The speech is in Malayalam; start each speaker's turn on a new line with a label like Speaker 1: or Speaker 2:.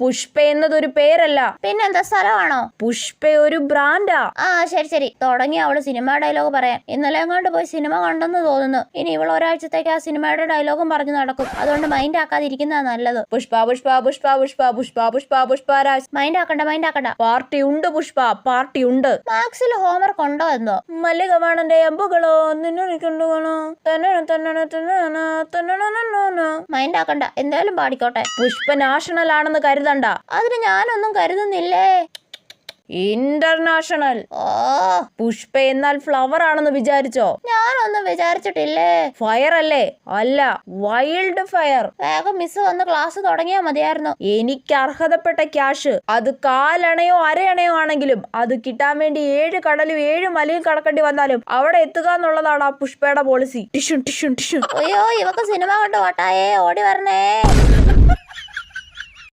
Speaker 1: പുഷ്പ എന്നതൊരു പേരല്ല.
Speaker 2: പിന്നെന്താ, സ്ഥലമാണോ?
Speaker 1: പുഷ്പ ഒരു ബ്രാൻഡാ.
Speaker 2: ആ ശരി തുടങ്ങി അവള് സിനിമ ഡയലോഗ് പറയാം. ഇന്നലെ എങ്ങാണ്ട് പോയി സിനിമ കണ്ടെന്ന് തോന്നുന്നു. ഇനി ഇവൾ ഒരാഴ്ചത്തേക്ക് ആ സിനിമയുടെ ഡയലോഗും പറഞ്ഞു നടക്കും. അതുകൊണ്ട് മൈൻഡ് ആക്കാതിരിക്കുന്നതാ നല്ലത്.
Speaker 1: പുഷ്പ പുഷ്പ പുഷ്പ പുഷ്പ പുഷ്പ പുഷ്പ പുഷ്പരാജ്.
Speaker 2: മൈൻഡ് ആക്കണ്ട.
Speaker 1: പാർട്ടി ഉണ്ട് പുഷ്പ, പാർട്ടി ഉണ്ട്.
Speaker 2: മാത്സിൽ ഹോംവർക്ക് ഉണ്ടോ എന്തോ?
Speaker 1: മല്ലികവാണന്റെ അമ്പുകളോ നിന്നുകൊണ്ടോ
Speaker 2: മൈൻഡ് ആക്കണ്ട, എന്തായാലും പാടിക്കോട്ടെ.
Speaker 1: പുഷ്പ നാഷണൽ ആണെന്ന് കരുതണ്ട.
Speaker 2: അതിന് ഞാനൊന്നും കരുതുന്നില്ലേ.
Speaker 1: ഇന്റർനാഷണൽ.
Speaker 2: ഓ,
Speaker 1: പുഷ്പ എന്നാൽ ഫ്ലവർ ആണെന്ന് വിചാരിച്ചോ?
Speaker 2: ഞാനൊന്നും വിചാരിച്ചിട്ടില്ലേ.
Speaker 1: ഫയർ അല്ലേ? അല്ല, വൈൽഡ് ഫയർ.
Speaker 2: വേഗം മിസ് വന്ന് ക്ലാസ് തുടങ്ങിയാ മതിയായിരുന്നു.
Speaker 1: എനിക്ക് അർഹതപ്പെട്ട ക്യാഷ്, അത് കാലണയോ അരയണയോ ആണെങ്കിലും അത് കിട്ടാൻ വേണ്ടി 7 കടലും 7 മലയും കടക്കേണ്ടി വന്നാലും അവിടെ എത്തുക എന്നുള്ളതാണ് ആ പുഷ്പയുടെ പോളിസി. Tissue tissue tissue.
Speaker 2: അയ്യോ, ഇവക്ക് സിനിമ കണ്ടു വട്ടായേ, ഓടി വരണേ.